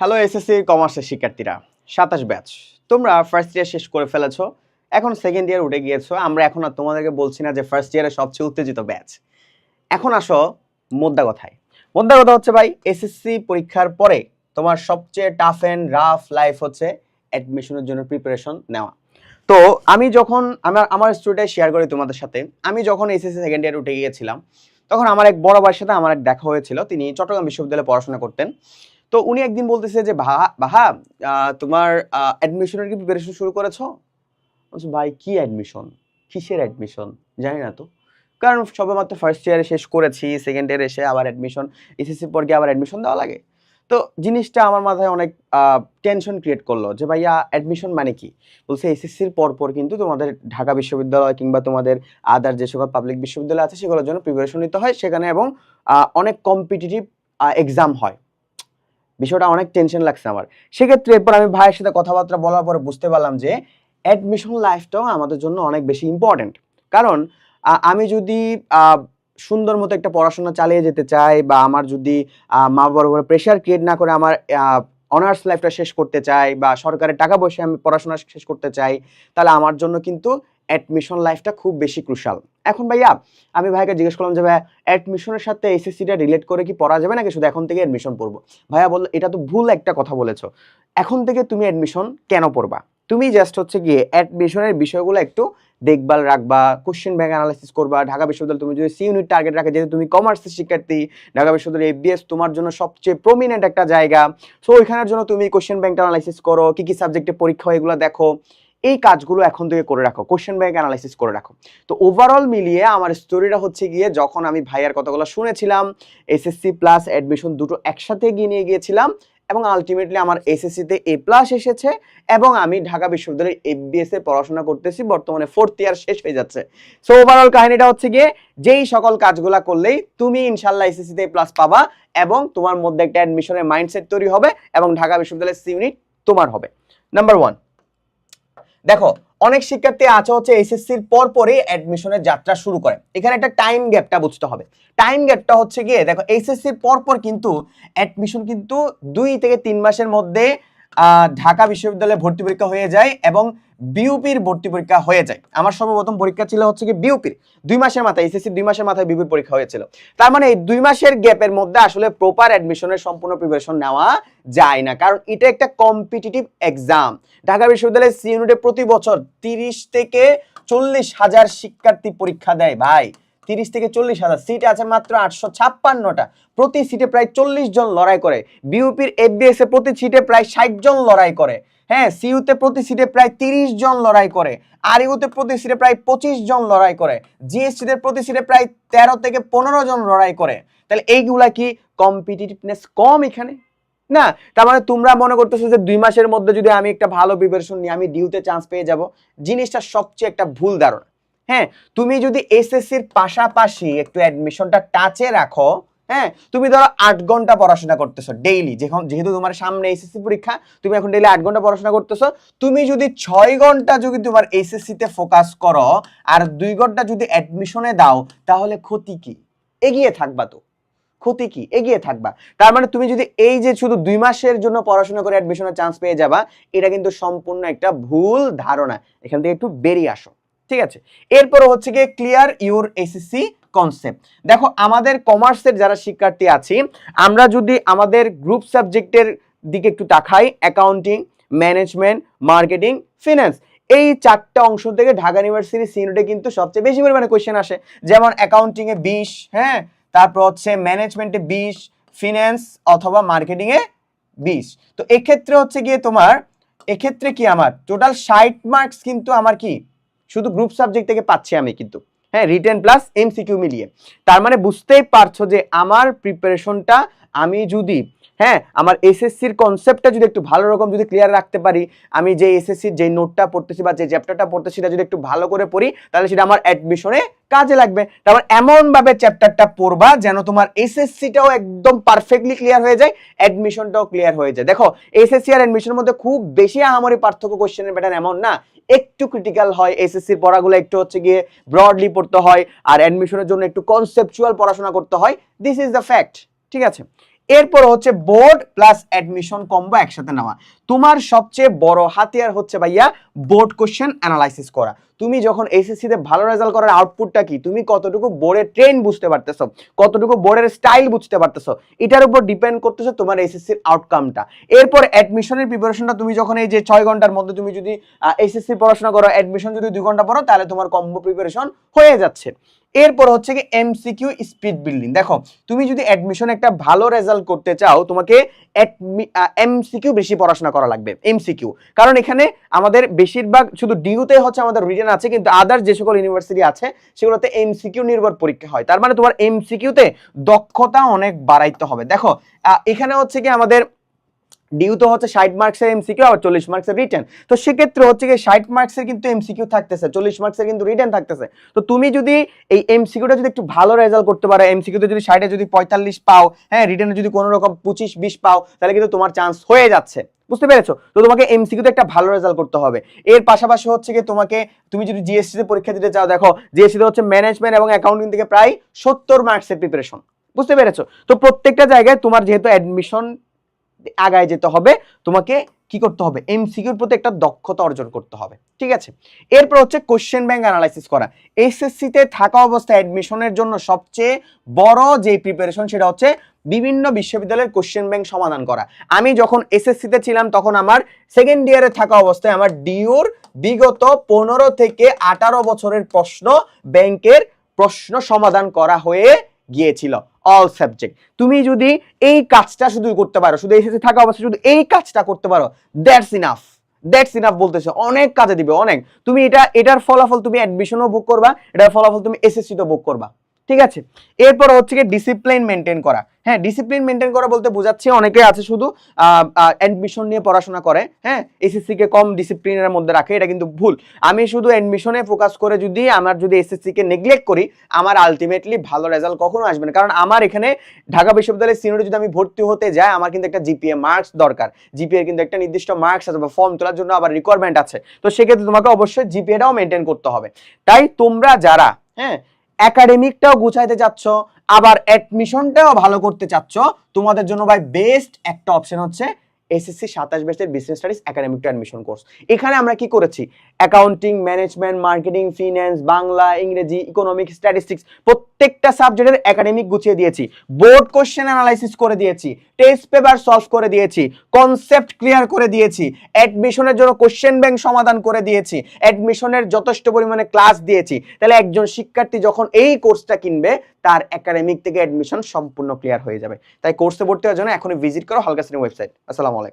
Hello SSC কমার্সের শিক্ষার্থীরা, 27 batch. তোমরা ফার্স্ট ইয়ার শেষ করে ফেলেছো, এখন সেকেন্ড ইয়ার উঠে গিয়েছো। আমরা এখন আর তোমাদেরকে বলছি না যে ফার্স্ট ইয়ারের সবচেয়ে উত্তেজিত ব্যাচ। এখন আসো মোদ্দা কথায়। মোদ্দা কথা হচ্ছে ভাই, এসএসসি পরীক্ষার পরে তোমার সবচেয়ে টাফ অ্যান্ড রাফ লাইফ হচ্ছে অ্যাডমিশনের জন্য প্রিপারেশন নেওয়া। তো আমি যখন আমার স্টোরিটা শেয়ার করি তোমাদের সাথে, আমি যখন এসএসসি সেকেন্ড ইয়ার উঠে গিয়েছিলাম, তখন আমার এক বড় ভাইয়ের সাথে আমার এক দেখা হয়েছিল। তিনি চট্টগ্রাম বিশ্ববিদ্যালয়ে পড়াশোনা করতেন। তো উনি একদিন বলতেছে যে বাহা তোমার অ্যাডমিশনের কি প্রিপারেশন শুরু করেছো? বলছি ভাই কি অ্যাডমিশন, কিসের অ্যাডমিশন, জানি না তো। কারণ সবেমাত্র ফার্স্ট ইয়ারে শেষ করেছি, সেকেন্ড ইয়ারে এসে আবার অ্যাডমিশন, এসএসসি পর গিয়ে আবার অ্যাডমিশন দেওয়া লাগে। তো জিনিসটা আমার মাথায় অনেক টেনশন ক্রিয়েট করলো যে ভাইয়া অ্যাডমিশন মানে কি। বলছে এসএসসির পর কিন্তু তোমাদের ঢাকা বিশ্ববিদ্যালয় কিংবা তোমাদের আদার যে সকল পাবলিক বিশ্ববিদ্যালয় আছে সেগুলোর জন্য প্রিপারেশন নিতে হয় সেখানে, এবং অনেক কম্পিটিটিভ এক্সাম হয়। বিষয়টা অনেক টেনশন লাগছে আমার। সেক্ষেত্রে এরপর আমি ভাইয়ের সাথে কথাবার্তা বলার পরে বুঝতে পারলাম যে অ্যাডমিশন লাইফটাও আমাদের জন্য অনেক বেশি ইম্পর্টেন্ট। কারণ আমি যদি সুন্দর মতো একটা পড়াশোনা চালিয়ে যেতে চাই, বা আমার যদি মা বাবার উপরে প্রেশার ক্রিয়েট না করে আমার অনার্স লাইফটা শেষ করতে চাই, বা সরকারের টাকা পয়সা আমি পড়াশোনা শেষ করতে চাই, তাহলে আমার জন্য কিন্তু অ্যাডমিশন লাইফটা খুব বেশি ক্রুশাল। এখন ভাইয়া আমি ভাইকে জিজ্ঞেস করলাম যে ভাইয়া অ্যাডমিশনের সাথে এসএসসিটা রিলেট করে কি পড়া যাবে নাকি শুধু এখন থেকে অ্যাডমিশন পড়বো? ভাইয়া বললো এটা তো ভুল একটা কথা বলেছো। এখন থেকে তুমি অ্যাডমিশন কেন পড়বা? তুমি জাস্ট হচ্ছে গিয়ে অ্যাডমিশনের বিষয়গুলো একটু দেখভাল রাখবা, কোশ্চেন ব্যাংক অ্যানালাইসিস করবা। ঢাকা বিশ্ববিদ্যালয় তুমি যদি সি ইউনিট টার্গেট রাখে, যেহেতু তুমি কমার্সের শিক্ষার্থী, ঢাকা বিশ্ববিদ্যালয় এফবিএস তোমার জন্য সবচেয়ে প্রমিনেন্ট একটা জায়গা। সো ওইখানের জন্য তুমি কোশ্চেন ব্যাংকটা অ্যানালাইসিস করো, কি কি সাবজেক্টে পরীক্ষা হয় এগুলো দেখো। এই কাজগুলো এখন থেকে করে রাখো, কোশ্চেন ব্যাংক অ্যানালাইসিস করে রাখো। তো ওভারঅল মিলিয়ে আমার স্টোরিটা হচ্ছে গিয়ে, যখন আমি ভাইয়ার কথাগুলো শুনেছিলাম, এসএসসি প্লাস অ্যাডমিশন দুটো একসাথে গিয়ে নিয়ে গিয়েছিলাম, এবং আলটিমেটলি আমার এসএসসিতে A+ এসেছে, এবং আমি ঢাকা বিশ্ববিদ্যালয়ের এফবিএস এ পড়াশোনা করতেছি, বর্তমানে 4th ইয়ার শেষ হয়ে যাচ্ছে। সো ওভারঅল কাহিনীটা হচ্ছে গিয়ে, যেই সকল কাজগুলা করলেই তুমি ইনশাল্লাহ এসএসসিতে A+ পাবা, এবং তোমার মধ্যে একটা অ্যাডমিশনের মাইন্ডসেট তৈরি হবে, এবং ঢাকা বিশ্ববিদ্যালয়ের সি ইউনিট তোমার হবে। নাম্বার 1, দেখো অনেক শিক্ষার্থী আছে হচ্ছে এসএসসির পরই অ্যাডমিশনের যাত্রা শুরু করে। এখানে একটা টাইম গ্যাপটা বুঝতে হবে। টাইম গ্যাপটা হচ্ছে গিয়ে, দেখো এইচএসসির পর কিন্তু অ্যাডমিশন কিন্তু 2 থেকে 3 মাসের মধ্যে ঢাকা বিশ্ববিদ্যালয়ে ভর্তি পরীক্ষা হয়ে যায়, এবং বিউপির ভর্তি পরীক্ষা হয়ে যায়। আমার সর্বপ্রথম পরীক্ষা ছিল হচ্ছে কি বিউপির 2 মাসের মাথায়, এসএসসি 2 মাসের মাথায় বিউপির পরীক্ষা হয়েছিল। তার মানে এই 2 মাসের গ্যাপের মধ্যে আসলে প্রপার অ্যাডমিশনের সম্পূর্ণ প্রিপারেশন নেওয়া যায় না, কারণ এটা একটা কম্পিটিটিভ এক্সাম। ঢাকা বিশ্ববিদ্যালয়ের সি ইউনিটে প্রতি বছর 30 থেকে 40 হাজার শিক্ষার্থী পরীক্ষা দেয় ভাই। 30 থেকে 40 হাজার, সিট আছে মাত্র 856টা, প্রতি সিটে প্রায় 40 জন লড়াই করে। বিউপির এফবিএস এ প্রতি সিটে প্রায় 60 জন লড়াই করে। হ্যাঁ, সিইউতে প্রতি সিটে প্রায় 30 জন লড়াই করে, আরইউতে প্রতি সিটে প্রায় 25 জন লড়াই করে, জিএসটিতে প্রতি সিটে প্রায় 13 থেকে 15 জন লড়াই করে। তাহলে এইগুলা কি কম্পিটিটিভনেস কম এখানে? না। তার মানে তোমরা মনে করতেছো যে 2 মাসের মধ্যে যদি আমি একটা ভালো প্রিপারেশন নিই আমি ডিউতে চান্স পেয়ে যাব। জিনিসটা সবচেয়ে একটা ভুল ধারণা। হ্যাঁ, তুমি যদি এসএসসির পাশাপাশি একটু অ্যাডমিশনটা টাচে রাখো, হ্যাঁ, তুমি ধরো 8 ঘন্টা পড়াশোনা করতেছো ডেইলি, যেহেতু তোমার সামনে এসএসসি পরীক্ষা, তুমি এখন ডেইলি 8 ঘন্টা পড়াশোনা করতেছো। তুমি যদি 6 ঘন্টা যদি তোমার এসএসসিতে ফোকাস করো, আর 2 ঘন্টা যদি অ্যাডমিশনে দাও, তাহলে ক্ষতি কি? এগিয়ে থাকবা তো। ক্ষতি কি? এগিয়ে থাকবা। তার মানে তুমি যদি এই যে শুধু 2 মাসের জন্য পড়াশোনা করে অ্যাডমিশনের চান্স পেয়ে যাবা, এটা কিন্তু সম্পূর্ণ একটা ভুল ধারণা। এখান থেকে একটু বেরিয়ে আসো, ঠিক আছে? এরপর হচ্ছে গিয়ে ক্লিয়ার ইউর এসএসসি কনসেপ্ট। দেখো আমাদের কমার্সের যারা শিক্ষার্থী আছি, আমরা যদি আমাদের গ্রুপ সাবজেক্টের দিকে একটু তাকাই, অ্যাকাউন্টিং, ম্যানেজমেন্ট, মার্কেটিং, ফিনান্স, এই 4টা অংশ থেকে ঢাকা ইউনিভার্সিটি সি ইউনিটে কিন্তু সবচেয়ে বেশি পরিমাণে কোশ্চেন আসে। যেমন অ্যাকাউন্টিং এ 20, হ্যাঁ, তারপর হচ্ছে ম্যানেজমেন্টে 20, ফিনান্স অথবা মার্কেটিং এ 20। তো এক্ষেত্রে হচ্ছে গিয়ে তোমার, এক্ষেত্রে কি আমার টোটাল 60 মার্কস কিন্তু আমার কি শুধু গ্রুপ সাবজেক্ট থেকে পাচ্ছি আমি কিন্তু, হ্যাঁ, রিটেন প্লাস এমসিকিউ মিলিয়ে। তার মানে বুঝতেই পারছো যে আমার প্রিপারেশনটা আমি যদি, হ্যাঁ, আমার এসএসসির কনসেপ্টটা যদি একটু ভালো রকম যদি ক্লিয়ার রাখতে পারি, আমি যে এসএসসির যে নোটটা পড়তেছি বা যে চ্যাপ্টারটা পড়তেছি সেটা যদি একটু ভালো করে পড়ি, তাহলে সেটা আমার অ্যাডমিশনে কাজে লাগবে। তারপর এমন ভাবে চ্যাপ্টারটা পড়বা যেন তোমার এসএসসিটাও একদম পারফেক্টলি ক্লিয়ার হয়ে যায়, অ্যাডমিশনটাও ক্লিয়ার হয়ে যায়। দেখো এসএসসি আর অ্যাডমিশনের মধ্যে খুব বেশি আহামরি পার্থক্য কোশ্চেনের প্যাটার্ন এমন না, একটু ক্রিটিক্যাল হয়। এসএসসির পড়াগুলো একটু হচ্ছে গিয়ে ব্রডলি পড়তে হয়, আর অ্যাডমিশনের জন্য একটু কনসেপচুয়াল পড়াশোনা করতে হয়। দিস ইজ দ্য ফ্যাক্ট, ঠিক আছে? এরপর হচ্ছে বোর্ড প্লাস অ্যাডমিশন কম্বো একসাথে নেওয়া। তোমার সবচেয়ে বড় হাতিয়ার হচ্ছে ভাইয়া বোর্ড কোশ্চেন অ্যানালাইসিস করা। তুমি যখন এসএসসি তে ভালো রেজাল্ট করার আউটপুটটা কি, তুমি কতটুকু বোর্ডের ট্রেন বুঝতে পারতেছো, কতটুকু বোর্ডের স্টাইল বুঝতে পারতেছো, এটার উপর ডিপেন্ড করতেছে তোমার এসএসসির আউটকামটা। এরপর অ্যাডমিশনের প্রিপারেশনটা তুমি যখন এই যে 6 ঘন্টার মধ্যে তুমি যদি এসএসসি পড়াশোনা করো, অ্যাডমিশন যদি 2 ঘন্টা পড়ো, তাহলে তোমার কম্বো প্রিপারেশন হয়ে যাচ্ছে। এরপর হচ্ছে কি এমসিকিউ স্পিড বিল্ডিং। দেখো তুমি যদি অ্যাডমিশন একটা ভালো রেজাল্ট করতে চাও, তোমাকে এমসিকিউ বেশি পড়াশোনা করা লাগবে। এমসিকিউ কারণ এখানে আমাদের বেশিরভাগ শুধু ডিউতে হচ্ছে আমাদের রিটেন আছে, কিন্তু আদার্স যে সকল ইউনিভার্সিটি আছে সেগুলোতে এমসিকিউ নির্ভর পরীক্ষা হয়। তার মানে তোমার এমসিকিউতে দক্ষতা অনেক বাড়াইতে হবে। দেখো এখানে হচ্ছে কি আমাদের ডিউ তো হচ্ছে 60 মার্কসের এমসিকিউ আর 40 মার্কসের রিটেন। তো সেক্ষেত্রে হচ্ছে কি 60 মার্কসের কিন্তু এমসিকিউ থাকতেছে, 40 মার্কসের কিন্তু রিটেন থাকতেছে। তো তুমি যদি এই এমসিকিউটা যদি একটু ভালো রেজাল্ট করতে পারো, এমসিকিউতে যদি 60 এ যদি 45 পাও, হ্যাঁ রিটেনে যদি কোনো রকম 25-20 পাও, তাহলে কিন্তু তোমার চান্স হয়ে যাচ্ছে। বুঝতে পেরেছো? তো তোমাকে এমসিকিউতে একটা ভালো রেজাল্ট করতে হবে। এর পাশাপাশি হচ্ছে কি তুমি যদি জিএসসি তে পরীক্ষা দিতে চাও, দেখো জিএসসি তে হচ্ছে ম্যানেজমেন্ট এবং অ্যাকাউন্টিং থেকে প্রায় 70 মার্কসের প্রিপারেশন। বুঝতে পেরেছো? তো প্রত্যেকটা জায়গায় তোমার যেহেতু অ্যাডমিশন আগায় যেতে হবে, তোমাকে কি করতে হবে, এমসিকিউর প্রতি একটা দক্ষতা অর্জন করতে হবে। ঠিক আছে, এরপর হচ্ছে কোশ্চেন ব্যাংক অ্যানালাইসিস করা। এসএসসি তে থাকা অবস্থায় অ্যাডমিশনের জন্য সবচেয়ে বড় যে প্রিপারেশন সেটা হচ্ছে বিভিন্ন বিশ্ববিদ্যালয়ের কোশ্চেন ব্যাংক সমাধান করা। আমি যখন এসএসসি তে ছিলাম তখন আমার সেকেন্ড ইয়ারে থাকা অবস্থায় আমার ডিউর বিগত 15 থেকে 18 বছরের প্রশ্ন ব্যাংকের প্রশ্ন সমাধান করা হয়ে গিয়েছিল, অল সাবজেক্ট। তুমি যদি এই কাজটা শুধু করতে পারো, শুধু এসএসসি থাকা অবস্থায় শুধু এই কাজটা করতে পারো, দ্যাটস ইনাফ বলতেছে, অনেক কাজে দিবে, অনেক। তুমি এটার ফলাফল তুমি অ্যাডমিশনও ভোগ করবা, এটার ফলাফল তুমি এসএসসি তে ভোগ করবা। ঠিক আছে, এরপর হচ্ছে কি ডিসিপ্লিন মেনটেন করা। হ্যাঁ, ডিসিপ্লিন মেনটেন করা বলতে বোঝাচ্ছে অনেকে আছে শুধু অ্যাডমিশন নিয়ে পড়াশোনা করে, হ্যাঁ এসএসসি কে কম ডিসিপ্লিনের মধ্যে রাখে, এটা কিন্তু ভুল। আমি শুধু অ্যাডমিশনে ফোকাস করে যদি এসএসসি কে নেগলেক্ট করি, আমার আলটিমেটলি ভালো রেজাল্ট কখনো আসবে না। কারণ আমার এখানে ঢাকা বিশ্ববিদ্যালয়ের সিনিয়রে যদি আমি ভর্তি হতে যাই, আমার কিন্তু একটা জিপিএ মার্কস দরকার। জিপিএ কিন্তু একটা নির্দিষ্ট মার্কস আছে বা ফর্ম তোলার জন্য আবার রিকোয়ারমেন্ট আছে। তো সেক্ষেত্রে তোমাকে অবশ্যই জিপিএটাও মেনটেন করতে হবে। তাই তোমরা যারা একাডেমিকটাও গুছাইতে চাচ্ছ, আবার অ্যাডমিশনটাও ভালো করতে চাচ্ছ, তোমাদের জন্য ভাই বেস্ট একটা অপশন হচ্ছে এসএসসি 27 ব্যাচের business studies academic two admission course. এখানে আমরা কি করেছি, accounting, management, marketing, finance, Bangla, ইংরেজি, ইকোনমিক্স, স্ট্যাটিস্টিক্স প্রত্যেকটা সাবজেক্টের একাডেমিক গুছিয়ে দিয়েছি, বোর্ড কোশ্চেন অ্যানালাইসিস করে দিয়েছি, টেস্ট পেপার সলভ করে দিয়েছি, কনসেপ্ট ক্লিয়ার করে দিয়েছি, অ্যাডমিশনের জন্য কোশ্চেন ব্যাংক সমাধান করে দিয়েছি, অ্যাডমিশনের যথেষ্ট পরিমাণে ক্লাস দিয়েছি। তাহলে একজন শিক্ষার্থী যখন এই কোর্সটা কিনবে, তার একাডেমিক থেকে অ্যাডমিশন সম্পূর্ণ ক্লিয়ার হয়ে যাবে। তাই কোর্সে ভর্তি হওয়ার জন্য এখনই ভিজিট করো হালকা শ্রেণী ওয়েবসাইট। আসসালামু আলাইকুম।